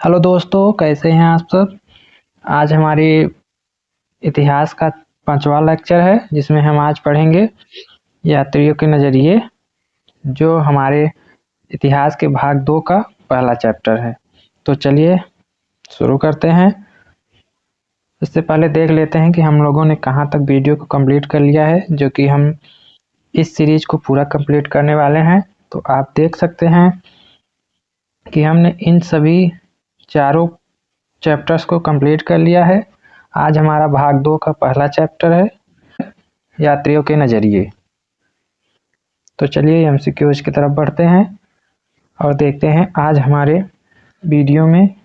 Hello दोस्तों, कैसे हैं आप सब। आज हमारी इतिहास का 5वां लेक्चर है जिसमें हम आज पढ़ेंगे यात्रियों के नज़रिए, जो हमारे इतिहास के भाग 2 का पहला चैप्टर है। तो चलिए शुरू करते हैं। इससे पहले देख लेते हैं कि हम लोगों ने कहाँ तक वीडियो को कंप्लीट कर लिया है, जो कि हम इस सीरीज को पूरा कंप्लीट करने वाले हैं। तो आप देख सकते हैं कि हमने इन सभी चारों चैप्टर्स को कंप्लीट कर लिया है। आज हमारा भाग 2 का पहला चैप्टर है यात्रियों के नज़रिए। तो चलिए एमसीक्यूज की तरफ बढ़ते हैं और देखते हैं आज हमारे वीडियो में,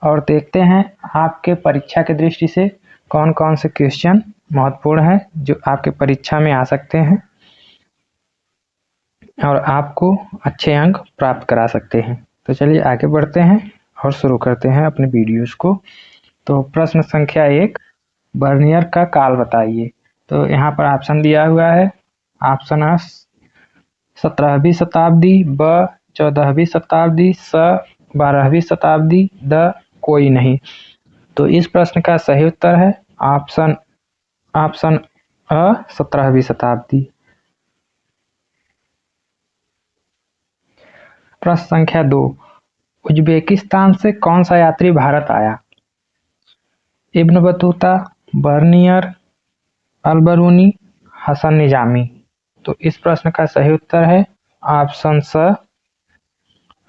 और देखते हैं आपके परीक्षा की दृष्टि से कौन कौन से क्वेश्चन महत्वपूर्ण हैं जो आपके परीक्षा में आ सकते हैं और आपको अच्छे अंक प्राप्त करा सकते हैं। तो चलिए आगे बढ़ते हैं और शुरू करते हैं अपने वीडियोस को। तो प्रश्न संख्या 1, बर्नियर का काल बताइए। तो यहाँ पर ऑप्शन दिया हुआ है। ऑप्शन आ 17वीं शताब्दी, ब 14वीं शताब्दी, स 12वीं शताब्दी, द कोई नहीं। तो इस प्रश्न का सही उत्तर है ऑप्शन अ 17वीं शताब्दी। प्रश्न संख्या 2, उज्बेकिस्तान से कौन सा यात्री भारत आया। Ibn Battuta, Bernier, Alberuni, Hasan Nizami. तो इस प्रश्न का सही उत्तर है ऑप्शन स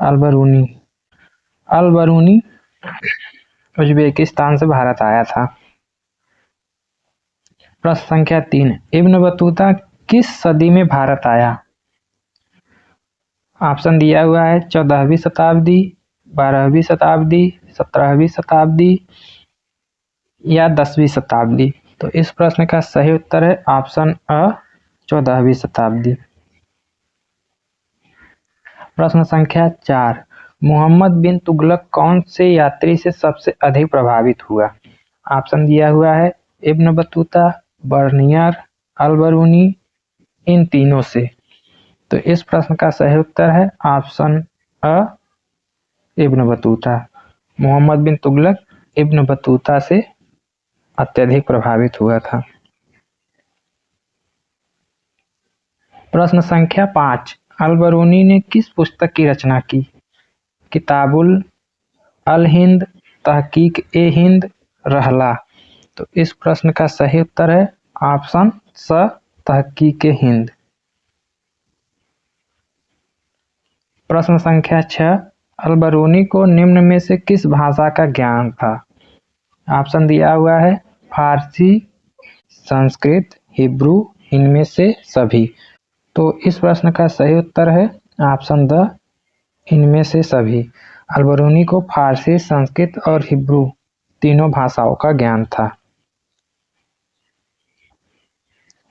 अलबरूनी। अलबरूनी उज्बेकिस्तान से भारत आया था। प्रश्न संख्या 3, इब्न बतूता किस सदी में भारत आया। ऑप्शन दिया हुआ है 14वीं शताब्दी, 12वीं शताब्दी, 17वीं शताब्दी या 10वीं शताब्दी। तो इस प्रश्न का सही उत्तर है ऑप्शन अ 14वीं शताब्दी। प्रश्न संख्या 4, मोहम्मद बिन तुगलक कौन से यात्री से सबसे अधिक प्रभावित हुआ। ऑप्शन दिया हुआ है इब्न बतूता, बर्नियर, अलबरूनी, इन तीनों से। तो इस प्रश्न का सही उत्तर है ऑप्शन अ Ibn Battuta. Mohammad bin Tughlaq Ibn Battuta से अत्यधिक प्रभावित हुआ था। प्रश्न संख्या 5, अलबरूनी ने किस पुस्तक की रचना की। किताबुल अल हिंद, तहकीक ए हिंद, रहला। तो इस प्रश्न का सही उत्तर है ऑप्शन स तहकीक ए हिंद। प्रश्न संख्या 6, अलबरूनी को निम्न में से किस भाषा का ज्ञान था। ऑप्शन दिया हुआ है फारसी, संस्कृत, हिब्रू, इनमें से सभी। तो इस प्रश्न का सही उत्तर है ऑप्शन द इनमें से सभी। अलबरूनी को फारसी, संस्कृत और हिब्रू तीनों भाषाओं का ज्ञान था।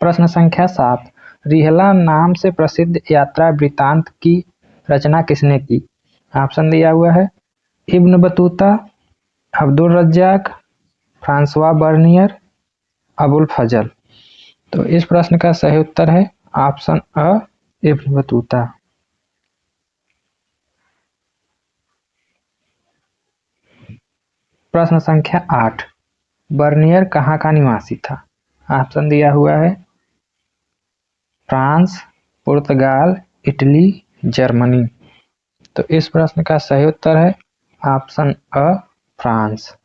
प्रश्न संख्या 7, रिहला नाम से प्रसिद्ध यात्रा वृत्तांत की रचना किसने की। ऑप्शन दिया हुआ है Ibn Battuta, Abdul Razzaq, Francois Bernier, Abul Fazl. तो इस प्रश्न का सही उत्तर है ऑप्शन अ इब्न बतूता। प्रश्न संख्या 8, बर्नियर कहाँ का निवासी था। ऑप्शन दिया हुआ है फ्रांस, पुर्तगाल, इटली, जर्मनी। तो इस प्रश्न का सही उत्तर है ऑप्शन अ फ्रांस।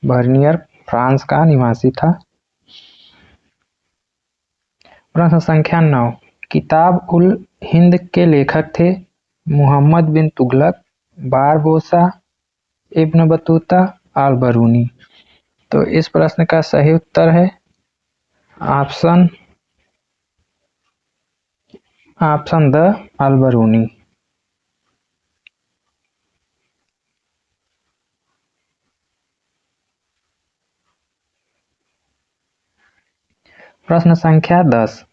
बर्नियर फ्रांस का निवासी था। प्रश्न संख्या 9, किताब उल हिंद के लेखक थे Mohammad bin Tughlaq, Barbosa, Ibn Battuta, Alberuni. तो इस प्रश्न का सही उत्तर है ऑप्शन द अलबरूनी। प्रश्न संख्या 10,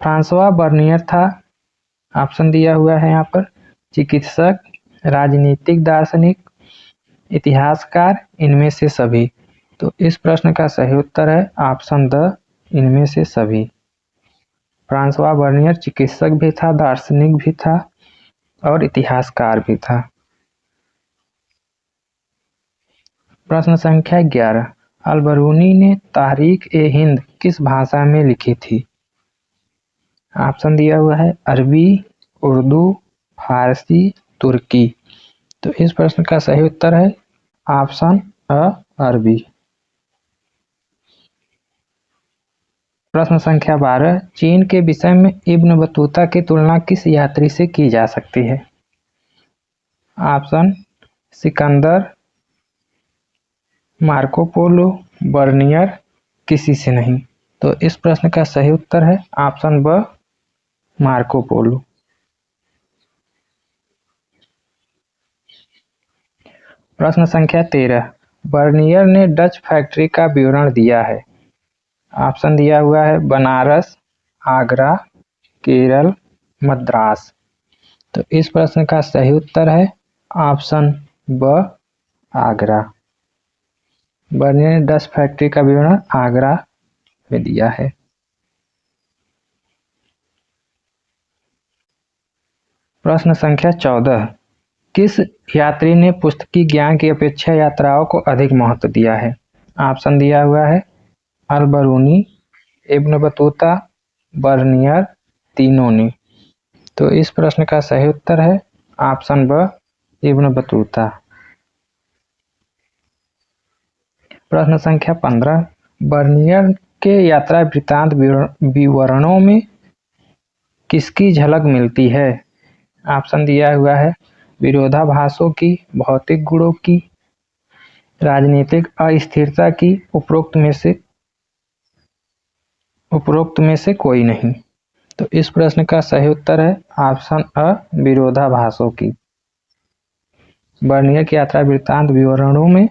फ्रांसवा बर्नियर था। ऑप्शन दिया हुआ है यहाँ पर चिकित्सक, राजनीतिक दार्शनिक, इतिहासकार, इनमें से सभी। तो इस प्रश्न का सही उत्तर है ऑप्शन द इनमें से सभी। फ्रांसवा बर्नियर चिकित्सक भी था, दार्शनिक भी था और इतिहासकार भी था। प्रश्न संख्या 11, अल-बरूनी ने तारीख-ए-हिंद किस भाषा में लिखी थी? ऑप्शन दिया हुआ है अरबी, उर्दू, फारसी, तुर्की। तो इस प्रश्न का सही उत्तर है ऑप्शन अ, अरबी। प्रश्न संख्या 12, चीन के विषय में इब्न बतूता की तुलना किस यात्री से की जा सकती है? Option Sikandar, Marco Polo, Bernier, किसी से नहीं। तो इस प्रश्न का सही उत्तर है ऑप्शन ब, मार्को पोलो। प्रश्न संख्या 13, बर्नियर ने डच फैक्ट्री का विवरण दिया है। ऑप्शन दिया हुआ है बनारस, आगरा, केरल, मद्रास। तो इस प्रश्न का सही उत्तर है ऑप्शन ब, आगरा। बर्नियर ने डच फैक्ट्री का विवरण आगरा में दिया है। प्रश्न संख्या 14, किस यात्री ने पुस्तकीय ज्ञान की अपेक्षा यात्राओं को अधिक महत्व दिया है? ऑप्शन दिया हुआ है अल-बरूनी, इब्न बतूता, बर्नियर, तीनों ने। तो इस प्रश्न का सही उत्तर है ऑप्शन ब, इब्न बतूता। प्रश्न संख्या 15, बर्नियर के यात्रा वृत्तांत विवरणों में किसकी झलक मिलती है? ऑप्शन दिया हुआ है विरोधाभासों की, भौतिक गुणों की, राजनीतिक अस्थिरता की, उपरोक्त में से कोई नहीं। तो इस प्रश्न का सही उत्तर है ऑप्शन अ, विरोधाभासों की। बर्नियर की यात्रा वृत्तांत विवरणों में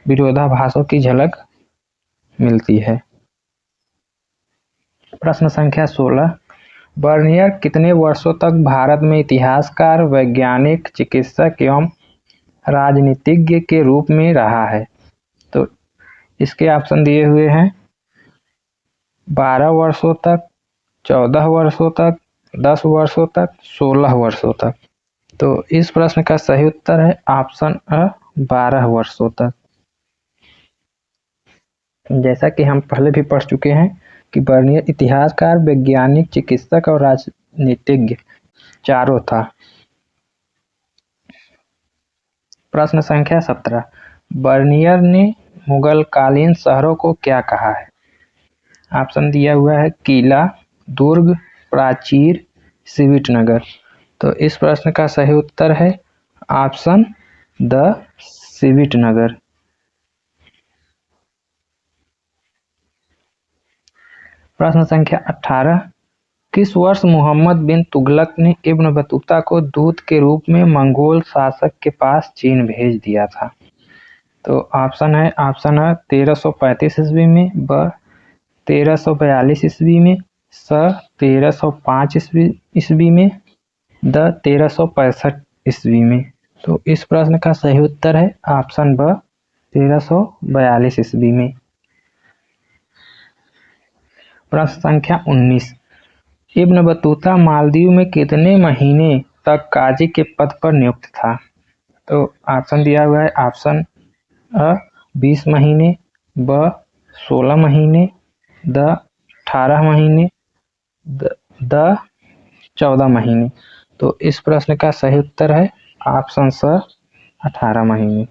विरोधाभासों की झलक मिलती है। प्रश्न संख्या 16, बर्नियर कितने वर्षों तक भारत में इतिहासकार, वैज्ञानिक, चिकित्सक एवं राजनीतिज्ञ के रूप में रहा है? तो इसके ऑप्शन दिए हुए हैं 12 वर्षों तक, 14 वर्षों तक, 10 वर्षों तक, 16 वर्षों तक। तो इस प्रश्न का सही उत्तर है ऑप्शन अ, 12 वर्षों तक। जैसा कि हम पहले भी पढ़ चुके हैं कि बर्नियर इतिहासकार, वैज्ञानिक, चिकित्सक और राजनीतिज्ञ चारों था। प्रश्न संख्या 17, बर्नियर ने मुगलकालीन शहरों को क्या कहा है? ऑप्शन दिया हुआ है किला, दुर्ग, प्राचीर, सिविट नगर। तो इस प्रश्न का सही उत्तर है ऑप्शन द, सिविट नगर। प्रश्न संख्या 18, किस वर्ष मोहम्मद बिन तुगलक ने इब्न बतूता को दूत के रूप में मंगोल शासक के पास चीन भेज दिया था? तो ऑप्शन है ऑप्शन अ 1335 ईस्वी में, ब 1342 ईस्वी में, स 1305 ईस्वी में, द 1365 ईस्वी में। तो इस प्रश्न का सही उत्तर है ऑप्शन ब, 1342 ईस्वी में। प्रश्न संख्या 19, इब्न बतूता मालदीव में कितने महीने तक काजी के पद पर नियुक्त था? तो ऑप्शन दिया हुआ है ऑप्शन अ 20 महीने, ब 16 महीने, द 18 महीने, द 14 महीने। तो इस प्रश्न का सही उत्तर है ऑप्शन स, 18 महीने।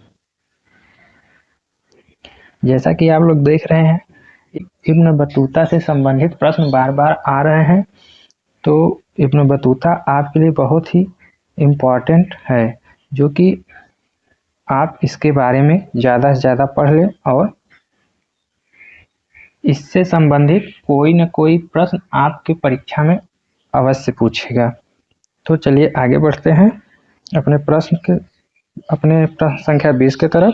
जैसा कि आप लोग देख रहे हैं इब्न बतूता से संबंधित प्रश्न बार बार आ रहे हैं, तो इब्न बतूता आपके लिए बहुत ही इम्पोर्टेंट है, जो कि आप इसके बारे में ज़्यादा से ज़्यादा पढ़ लें और इससे संबंधित कोई न कोई प्रश्न आपकी परीक्षा में अवश्य पूछेगा। तो चलिए आगे बढ़ते हैं अपने प्रश्न संख्या 20 की तरफ।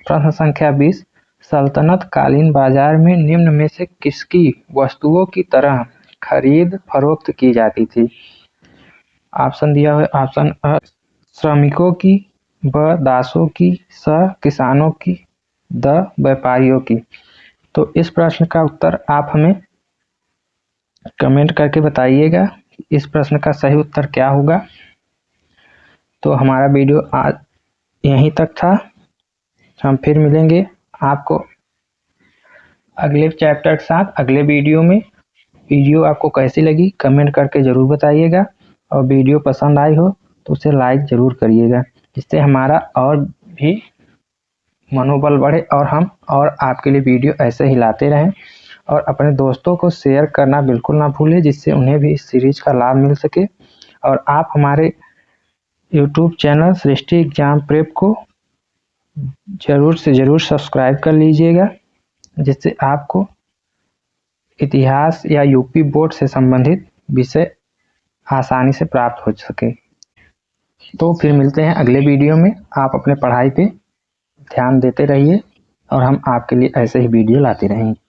प्रश्न संख्या 20, सल्तनत कालीन बाजार में निम्न में से किसकी वस्तुओं की तरह खरीद फरोख्त की जाती थी? ऑप्शन दिया हुआ है ऑप्शन अ श्रमिकों की, ब दासों की, स किसानों की, द व्यापारियों की। तो इस प्रश्न का उत्तर आप हमें कमेंट करके बताइएगा इस प्रश्न का सही उत्तर क्या होगा। तो हमारा वीडियो आज यहीं तक था। हम फिर मिलेंगे आपको अगले चैप्टर के साथ अगले वीडियो में। वीडियो आपको कैसी लगी कमेंट करके ज़रूर बताइएगा, और वीडियो पसंद आई हो तो उसे लाइक ज़रूर करिएगा, जिससे हमारा और भी मनोबल बढ़े और हम और आपके लिए वीडियो ऐसे ही लाते रहें। और अपने दोस्तों को शेयर करना बिल्कुल ना भूलें, जिससे उन्हें भी इस सीरीज का लाभ मिल सके। और आप हमारे यूट्यूब चैनल सृष्टि एग्जाम प्रेप को ज़रूर से ज़रूर सब्सक्राइब कर लीजिएगा, जिससे आपको इतिहास या यूपी बोर्ड से संबंधित विषय आसानी से प्राप्त हो सके। तो फिर मिलते हैं अगले वीडियो में। आप अपने पढ़ाई पे ध्यान देते रहिए और हम आपके लिए ऐसे ही वीडियो लाते रहेंगे।